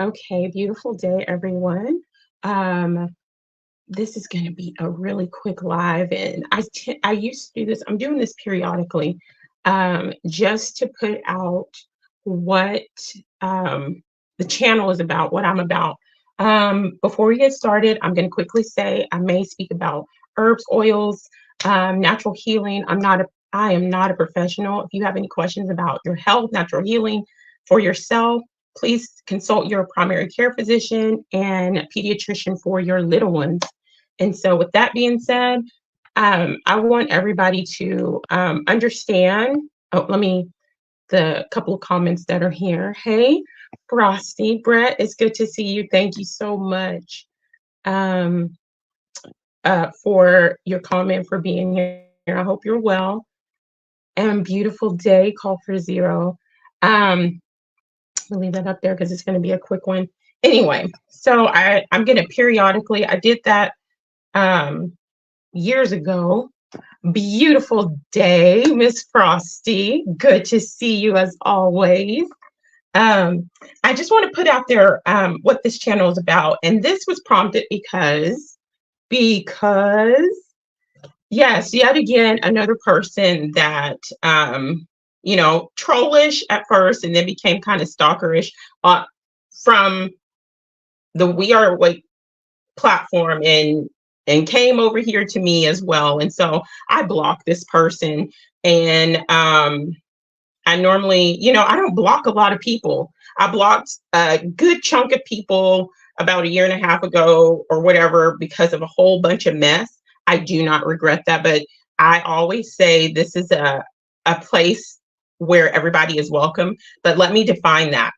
Okay, beautiful day, everyone. This is going to be a really quick live, and I used to do this. I'm doing this periodically, just to put out what the channel is about, what I'm about. Before we get started, I'm going to quickly say I may speak about herbs, oils, natural healing. I am not a professional. If you have any questions about your health, natural healing for yourself, please consult your primary care physician and pediatrician for your little ones. And so, with that being said, I want everybody to understand. Oh, the couple of comments that are here. Hey, Frosty, Brett, it's good to see you. Thank you so much for your comment, for being here. I hope you're well. And beautiful day, call for zero. I'll leave that up there because it's going to be a quick one. Anyway, so I'm going to periodically, I did that years ago. Beautiful day, Miss Frosty. Good to see you as always. I just want to put out there what this channel is about. And this was prompted because yes, yet again, another person that, trollish at first and then became kind of stalkerish from the We Are Awake platform and came over here to me as well. And so I blocked this person. And I normally, I don't block a lot of people. I blocked a good chunk of people about a year and a half ago or whatever because of a whole bunch of mess. I do not regret that, but I always say this is a place where everybody is welcome. But let me define that.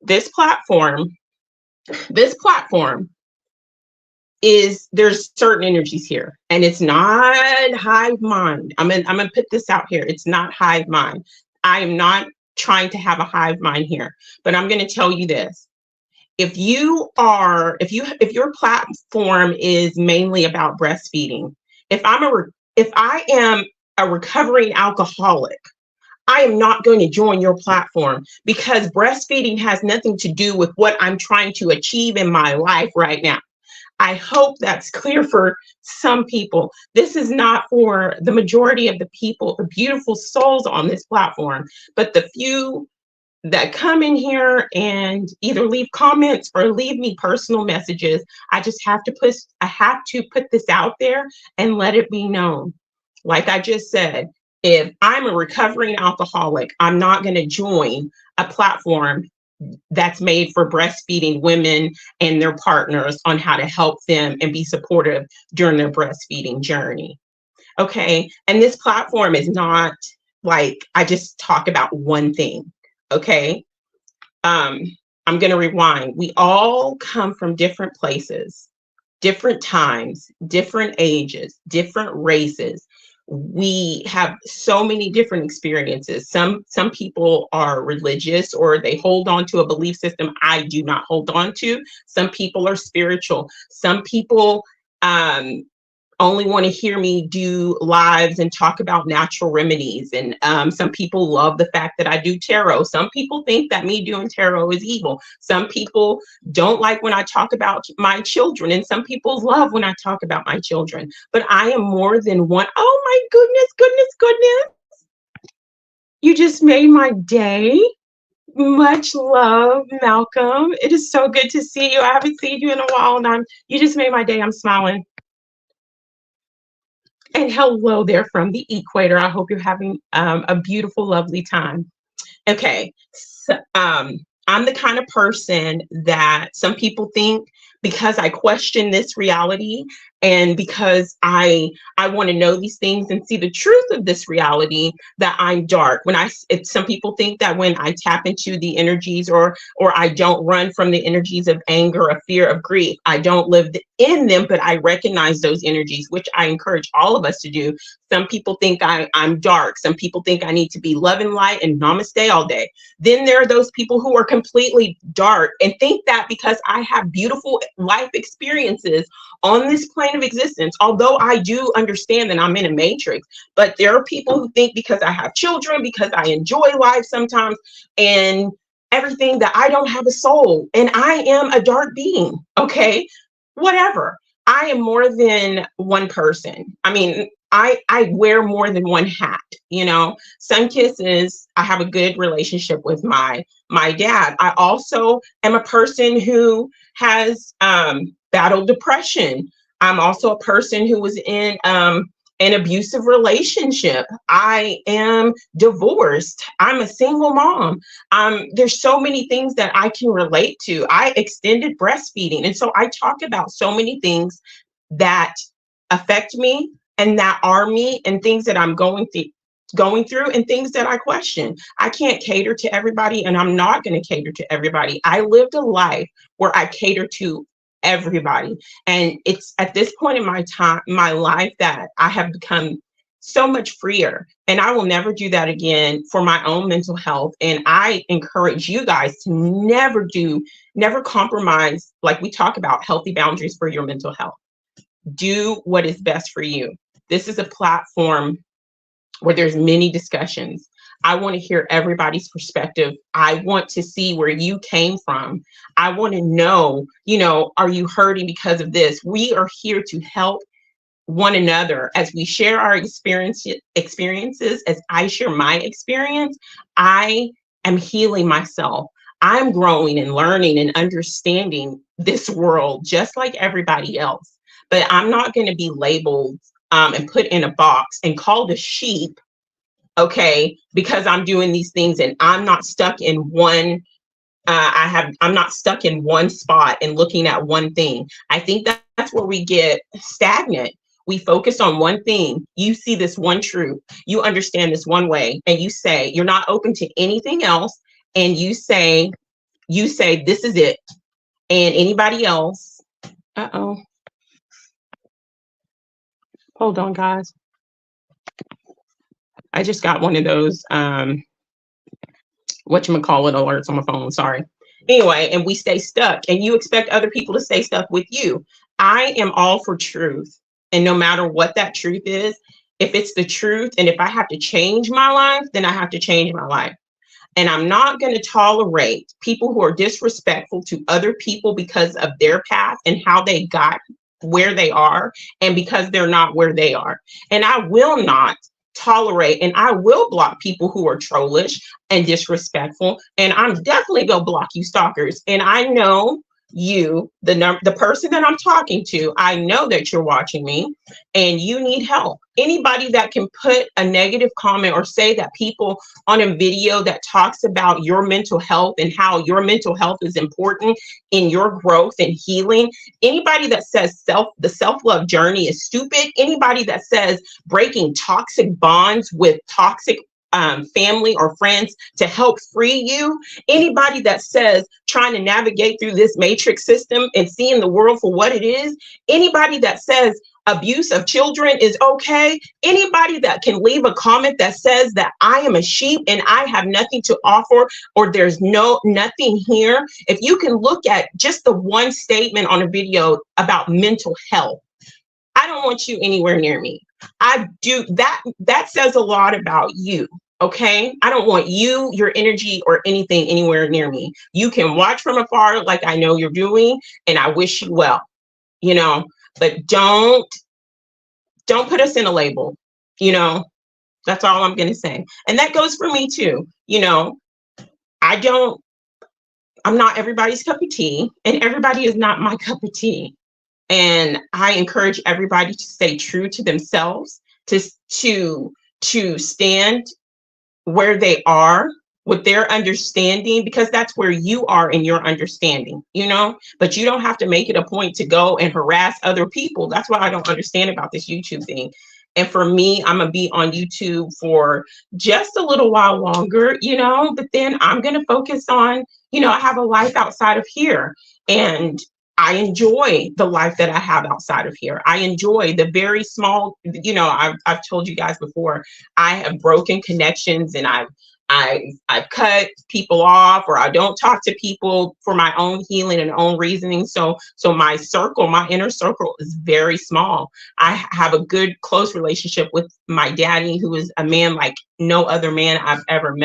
This platform there's certain energies here, and it's not hive mind. I'm gonna put this out here. It's not hive mind. I am not trying to have a hive mind here, but I'm going to tell you this. If your platform is mainly about breastfeeding, if I am a recovering alcoholic, I am not going to join your platform because breastfeeding has nothing to do with what I'm trying to achieve in my life right now. I hope that's clear for some people. This is not for the majority of the people, the beautiful souls on this platform, but the few that come in here and either leave comments or leave me personal messages. I have to put this out there and let it be known. Like I just said, if I'm a recovering alcoholic, I'm not going to join a platform that's made for breastfeeding women and their partners on how to help them and be supportive during their breastfeeding journey. Okay. And this platform is not like I just talk about one thing. Okay. I'm going to rewind. We all come from different places, different times, different ages, different races. We have so many different experiences. Some people are religious or they hold on to a belief system I do not hold on to. Some people are spiritual. Some people only want to hear me do lives and talk about natural remedies. And some people love the fact that I do tarot. Some people think that me doing tarot is evil. Some people don't like when I talk about my children. And some people love when I talk about my children. But I am more than one. Oh my goodness. You just made my day. Much love, Malcolm. It is so good to see you. I haven't seen you in a while, and you just made my day. I'm smiling. And hello there from the equator. I hope you're having a beautiful, lovely time. Okay, so, I'm the kind of person that some people think because I question this reality and because I want to know these things and see the truth of this reality, that I'm dark. Some people think that when I tap into the energies or I don't run from the energies of anger, of fear, of grief, I don't live in them, but I recognize those energies, which I encourage all of us to do. Some people think I'm dark. Some people think I need to be love and light and namaste all day. Then there are those people who are completely dark and think that because I have beautiful life experiences on this plane of existence, although I do understand that I'm in a matrix, but there are people who think because I have children, because I enjoy life sometimes, and everything that I don't have a soul and I am a dark being. Okay. Whatever. I am more than one person. I mean, I wear more than one hat, you know. Sunkissed is I have a good relationship with my dad. I also am a person who has battled depression. I'm also a person who was in an abusive relationship. I am divorced. I'm a single mom. There's so many things that I can relate to. I extended breastfeeding. And so I talk about so many things that affect me and that are me and things that I'm going through and things that I question. I can't cater to everybody and I'm not going to cater to everybody. I lived a life where I cater to everybody. And it's at this point in my life that I have become so much freer. And I will never do that again for my own mental health. And I encourage you guys to never compromise, like we talk about healthy boundaries for your mental health. Do what is best for you. This is a platform where there's many discussions. I want to hear everybody's perspective. I want to see where you came from. I want to know, are you hurting because of this? We are here to help one another as we share our experiences. As I share my experience, I am healing myself. I'm growing and learning and understanding this world just like everybody else. But I'm not going to be labeled and put in a box and called a sheep, okay, because I'm doing these things and I'm not stuck in one. I'm not stuck in one spot and looking at one thing. I think that's where we get stagnant. We focus on one thing. You see this one truth. You understand this one way, and you say you're not open to anything else. And you say this is it. And anybody else? Hold on, guys. I just got one of those whatchamacallit alerts on my phone. Sorry. Anyway, and we stay stuck, and you expect other people to stay stuck with you. I am all for truth. And no matter what that truth is, if it's the truth, and if I have to change my life, then I have to change my life. And I'm not going to tolerate people who are disrespectful to other people because of their path and how they got where they are, and because they're not where they are. And I will not tolerate, and I will block people who are trollish and disrespectful. And I'm definitely going to block you stalkers. And I know you, the person that I'm talking to, I know that you're watching me and you need help. Anybody that can put a negative comment or say that people on a video that talks about your mental health and how your mental health is important in your growth and healing, anybody that says the self-love journey is stupid, anybody that says breaking toxic bonds with toxic family or friends to help free you, anybody that says trying to navigate through this matrix system and seeing the world for what it is, anybody that says abuse of children is okay, anybody that can leave a comment that says that I am a sheep and I have nothing to offer, or there's nothing here, if you can look at just the one statement on a video about mental health, I don't want you anywhere near me. I do that says a lot about you. Okay. I don't want you, your energy, or anything anywhere near me. You can watch from afar like I know you're doing, and I wish you well, but don't put us in a label. That's all I'm going to say. And that goes for me too. I'm not everybody's cup of tea, and everybody is not my cup of tea. And I encourage everybody to stay true to themselves, to stand where they are with their understanding, because that's where you are in your understanding, but you don't have to make it a point to go and harass other people. That's what I don't understand about this YouTube thing. And for me, I'm going to be on YouTube for just a little while longer, but then I'm going to focus on, I have a life outside of here, and I enjoy the life that I have outside of here. I enjoy the very small, I've told you guys before, I have broken connections, and I've cut people off, or I don't talk to people for my own healing and own reasoning. So my inner circle is very small. I have a good, close relationship with my daddy, who is a man like no other man I've ever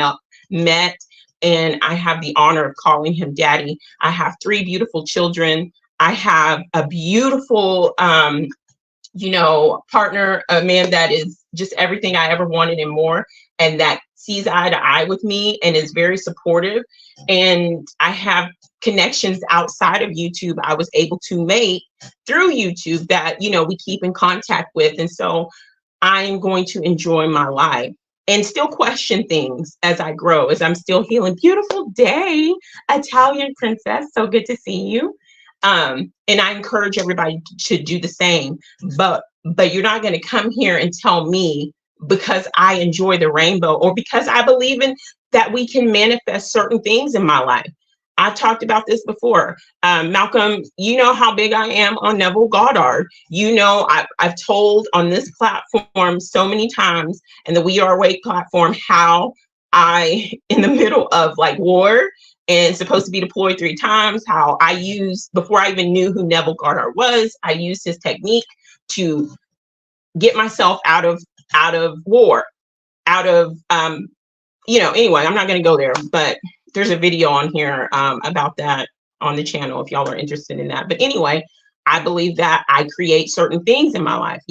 met. and I have the honor of calling him daddy. I have 3 beautiful children. I have a beautiful, partner, a man that is just everything I ever wanted and more, and that sees eye to eye with me and is very supportive. And I have connections outside of YouTube I was able to make through YouTube that, we keep in contact with. And so I am going to enjoy my life and still question things as I grow, as I'm still healing. Beautiful day, Italian princess. So good to see you. And I encourage everybody to do the same. But you're not going to come here and tell me because I enjoy the rainbow or because I believe in that we can manifest certain things in my life. I've talked about this before. Malcolm, you know how big I am on Neville Goddard. I've told on this platform so many times, and the We Are Awake platform, how in the middle of like war and supposed to be deployed 3 times, how I used, before I even knew who Neville Goddard was, I used his technique to get myself out of war, anyway, I'm not going to go there, but there's a video on here about that on the channel if y'all are interested in that. But anyway, I believe that I create certain things in my life,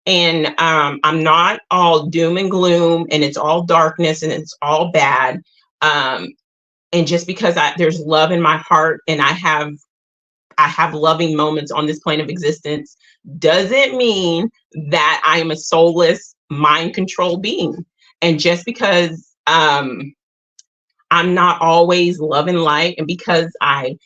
and I'm not all doom and gloom and it's all darkness and it's all bad. And just because there's love in my heart and I have loving moments on this plane of existence doesn't mean that I am a soulless mind control being. And just because I'm not always love and light, and because I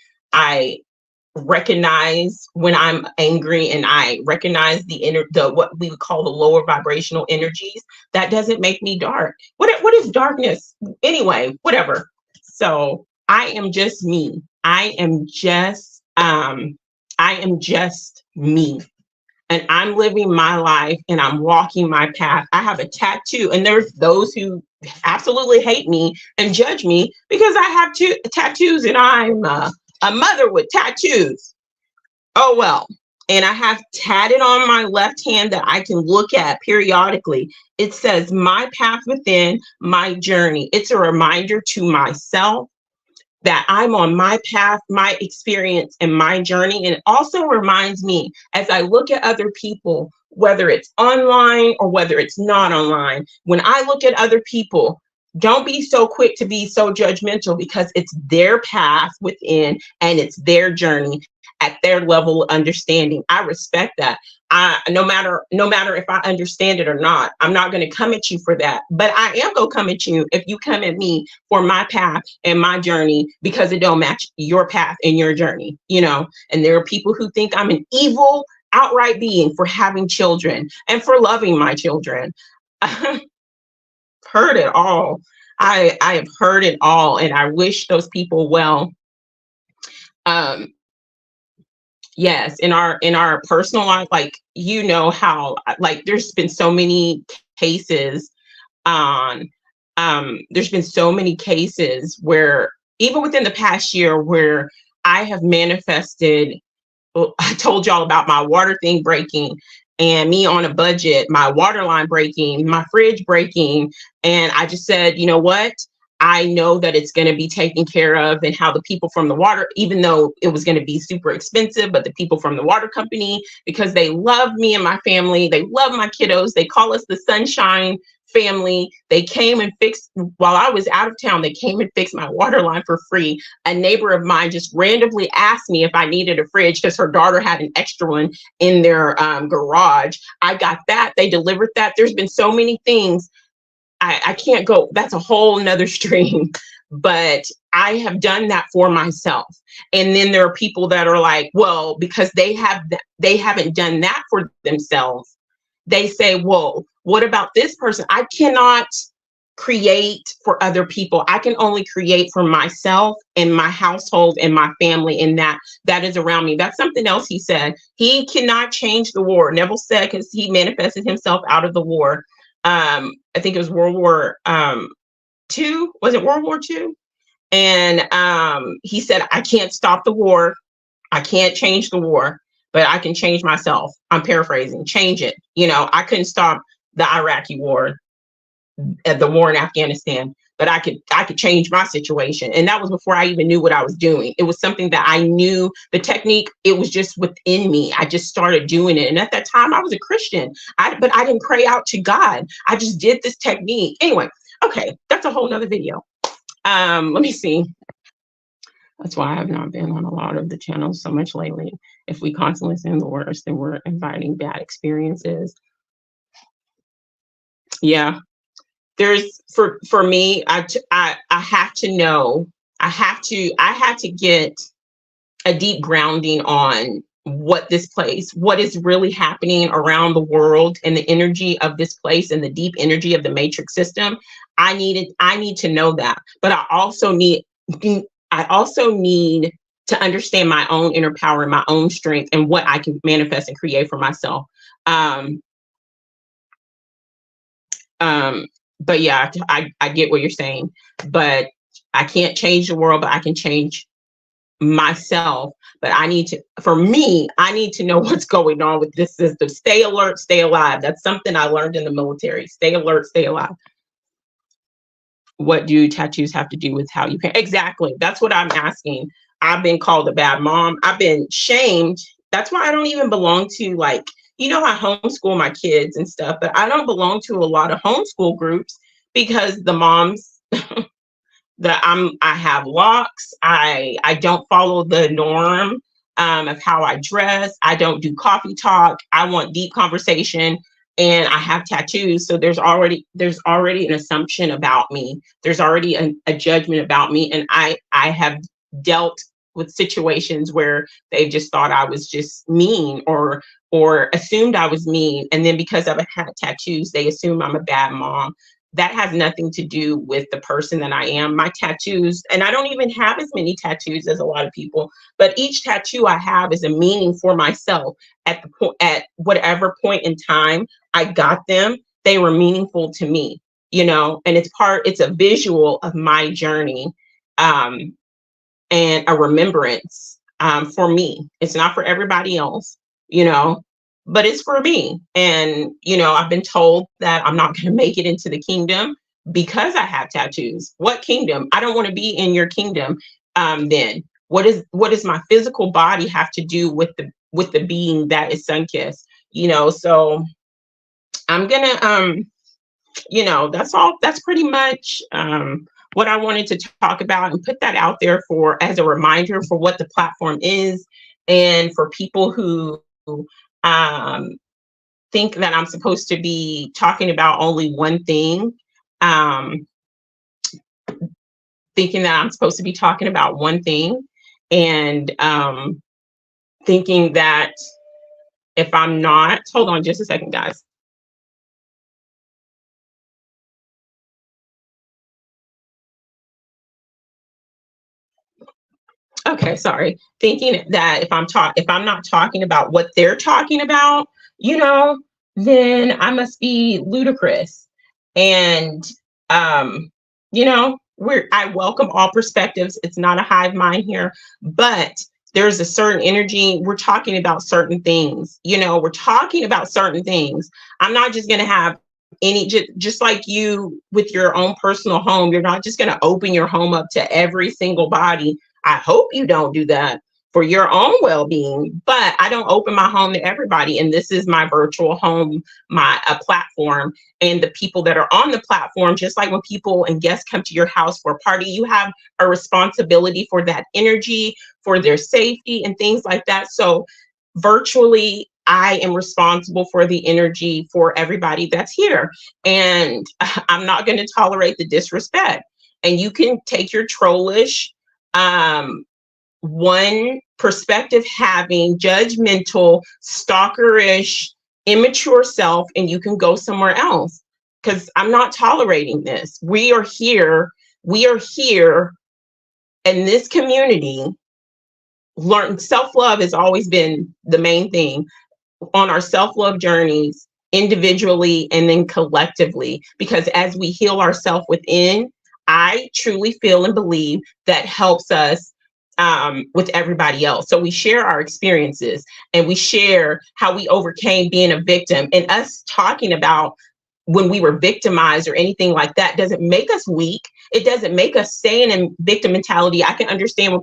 recognize when I'm angry and I recognize the what we would call the lower vibrational energies, that doesn't make me dark. What is darkness? Anyway, whatever. So I am just me. I am just me. And I'm living my life and I'm walking my path. I have a tattoo, and there's those who absolutely hate me and judge me because I have 2 tattoos and I'm a mother with tattoos. Oh, well. And I have tatted on my left hand that I can look at periodically. It says, "My path within, my journey." It's a reminder to myself that I'm on my path, my experience, and my journey. And it also reminds me, as I look at other people, whether it's online or whether it's not online, when I look at other people, don't be so quick to be so judgmental, because it's their path within and it's their journey at their level of understanding. I respect that. No matter if I understand it or not, I'm not going to come at you for that. But I am going to come at you if you come at me for my path and my journey because it don't match your path and your journey, And there are people who think I'm an evil, outright being for having children and for loving my children. Heard it all. I have heard it all, and I wish those people well. Yes, in our personal life, like, how, like, there's been so many cases on there's been so many cases where even within the past year where I have manifested. Well, I told y'all about my water thing breaking and me on a budget, my water line breaking, my fridge breaking, and I just said, you know what? I know that it's going to be taken care of, and how the people from the water, even though it was going to be super expensive, but the people from the water company, because they love me and my family, they love my kiddos, they call us the Sunshine Family. They came and fixed, while I was out of town, they came and fixed my water line for free. A neighbor of mine just randomly asked me if I needed a fridge because her daughter had an extra one in their garage. I got that. They delivered that. There's been so many things. I can't go. That's a whole nother stream. But I have done that for myself. And then there are people that are like, well, because they haven't done that for themselves, they say, well, what about this person? I cannot create for other people. I can only create for myself and my household and my family, and that is around me. That's something else he said. He cannot change the war. Neville said, because he manifested himself out of the war. I think it was World War II. Was it World War II? And he said, I can't stop the war. I can't change the war, but I can change myself. I'm paraphrasing. Change it. I couldn't stop the Iraqi war, the war in Afghanistan, but I could change my situation. And that was before I even knew what I was doing. It was something that I knew the technique. It was just within me. I just started doing it. And at that time I was a Christian. But I didn't pray out to God. I just did this technique. Anyway, okay, that's a whole nother video. Let me see. That's why I have not been on a lot of the channels so much lately. If we constantly say the worst, then we're inviting bad experiences. Yeah, there's for me, I have to know. I have to get a deep grounding on what this place, what is really happening around the world, and the energy of this place, and the deep energy of the matrix system. I need to know that, but I also need to understand my own inner power and my own strength and what I can manifest and create for myself. But yeah, I get what you're saying, but I can't change the world, but I can change myself. But I need to know what's going on with this system. Stay alert, stay alive. That's something I learned in the military. Stay alert, stay alive. What do tattoos have to do with how you parent? Exactly. That's what I'm asking. I've been called a bad mom. I've been shamed. That's why I don't even belong to, like, I homeschool my kids and stuff, but I don't belong to a lot of homeschool groups because the moms I have locks. I don't follow the norm of how I dress. I don't do coffee talk. I want deep conversation, and I have tattoos. So there's already an assumption about me. There's already a judgment about me, and I have dealt with situations where they've just thought I was just mean, or assumed I was mean, and then because I've had tattoos, they assume I'm a bad mom. That has nothing to do with the person that I am. My tattoos, and I don't even have as many tattoos as a lot of people, but each tattoo I have is a meaning for myself. At whatever point in time I got them, they were meaningful to me, and it's a visual of my journey, and a remembrance, for me. It's not for everybody else, but it's for me. And, I've been told that I'm not going to make it into the kingdom because I have tattoos. What kingdom? I don't want to be in your kingdom. Then what does my physical body have to do with the being that is Sunkissed? So I'm gonna, that's all. That's pretty much what I wanted to talk about, and put that out there as a reminder for what the platform is, and for people who think that I'm supposed to be talking about only one thing, thinking that I'm supposed to be talking about one thing, and thinking that if I'm not, hold on just a second, guys. Okay, sorry. Thinking that if I'm not talking about what they're talking about, then I must be ludicrous. And I welcome all perspectives. It's not a hive mind here, but there's a certain energy. We're talking about certain things. We're talking about certain things. I'm not just going to have just like you with your own personal home. You're not just going to open your home up to every single body. I hope you don't do that for your own well-being, but I don't open my home to everybody. And this is my virtual home, a platform, and the people that are on the platform, just like when people and guests come to your house for a party, you have a responsibility for that energy, for their safety and things like that. So virtually, I am responsible for the energy for everybody that's here. And I'm not going to tolerate the disrespect. And you can take your trollish, one perspective having, judgmental, stalkerish, immature self, and you can go somewhere else, because I'm not tolerating this. We are here in this community. Self-love has always been the main thing on our self-love journeys, individually and then collectively, because as we heal ourselves within, I truly feel and believe that helps us with everybody else. So we share our experiences, and we share how we overcame being a victim, and us talking about when we were victimized or anything like that, doesn't make us weak. It doesn't make us stay in a victim mentality. I can understand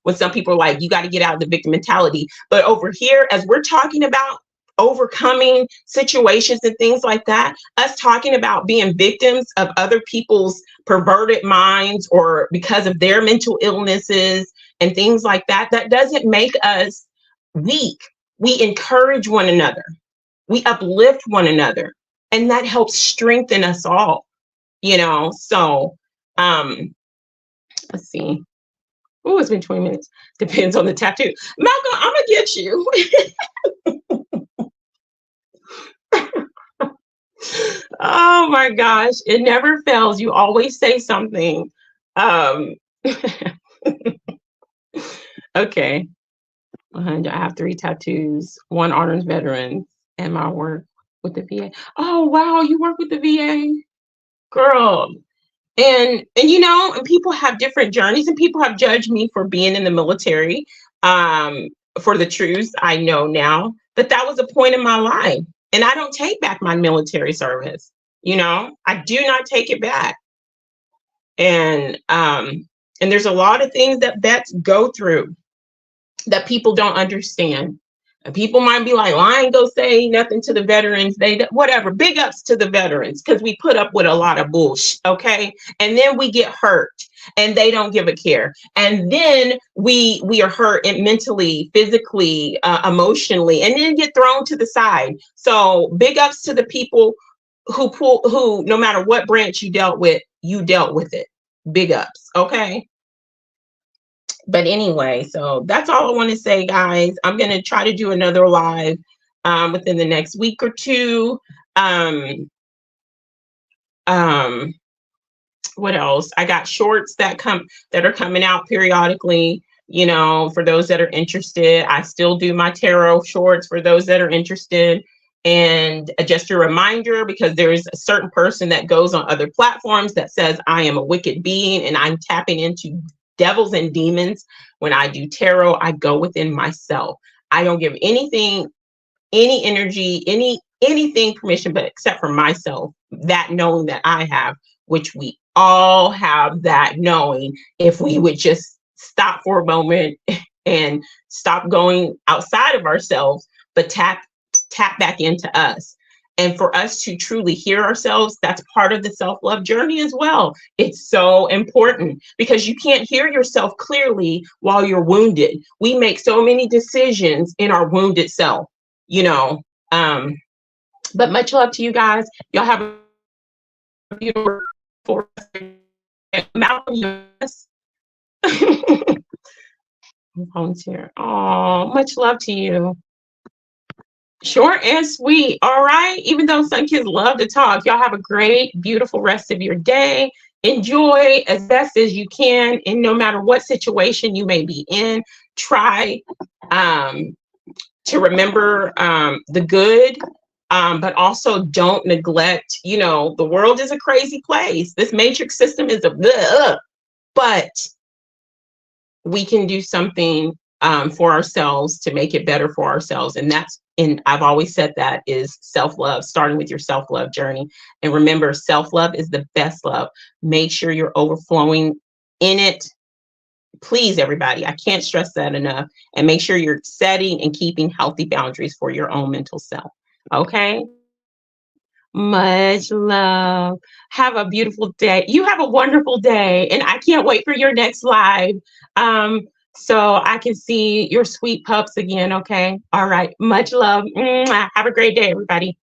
when some people are like, you got to get out of the victim mentality. But over here, as we're talking about overcoming situations and things like that, us talking about being victims of other people's perverted minds or because of their mental illnesses and things like that, that doesn't make us weak. We encourage one another. We uplift one another. And that helps strengthen us all, So let's see. Oh, it's been 20 minutes. Depends on the tattoo. Malcolm, I'm gonna get you. Oh my gosh, it never fails. You always say something. Okay. I have 3 tattoos. One honors veterans and my work with the VA. Oh wow, you work with the VA, girl. And and people have different journeys, and people have judged me for being in the military. For the truths I know now, that was a point in my life, and I don't take back my military service. I do not take it back. And there's a lot of things that vets go through that people don't understand. And people might be like, well, I ain't gonna say nothing to the veterans. Whatever. Big ups to the veterans, because we put up with a lot of bullshit, okay? And then we get hurt, and they don't give a care. And then we are hurt mentally, physically, emotionally, and then get thrown to the side. So big ups to the people who no matter what branch you dealt with it. Big ups, okay? But anyway, so that's all I want to say, guys. I'm going to try to do another live within the next week or two. What else? I got shorts that are coming out periodically, for those that are interested. I still do my tarot shorts for those that are interested. And just a reminder, because there's a certain person that goes on other platforms that says I am a wicked being and I'm tapping into devils and demons. When I do tarot, I go within myself. I don't give anything, any energy, anything permission, but except for myself, that knowing that I have, which we all have that knowing, if we would just stop for a moment and stop going outside of ourselves, but tap back into us. And for us to truly hear ourselves, that's part of the self-love journey as well. It's so important, because you can't hear yourself clearly while you're wounded. We make so many decisions in our wounded self, but much love to you guys. Y'all have a beautiful Malcolm, yes. Volunteer. Oh, much love to you. Short and sweet. All right. Even though Sunkissed love to talk, y'all have a great, beautiful rest of your day. Enjoy as best as you can. And no matter what situation you may be in, try to remember the good, but also don't neglect, the world is a crazy place. This matrix system is but we can do something for ourselves to make it better for ourselves. And I've always said that is self-love, starting with your self-love journey. And remember, self-love is the best love. Make sure you're overflowing in it. Please, everybody, I can't stress that enough. And make sure you're setting and keeping healthy boundaries for your own mental self. Okay? Much love. Have a beautiful day. You have a wonderful day. And I can't wait for your next live. So I can see your sweet pups again. Okay. All right. Much love. Have a great day, everybody.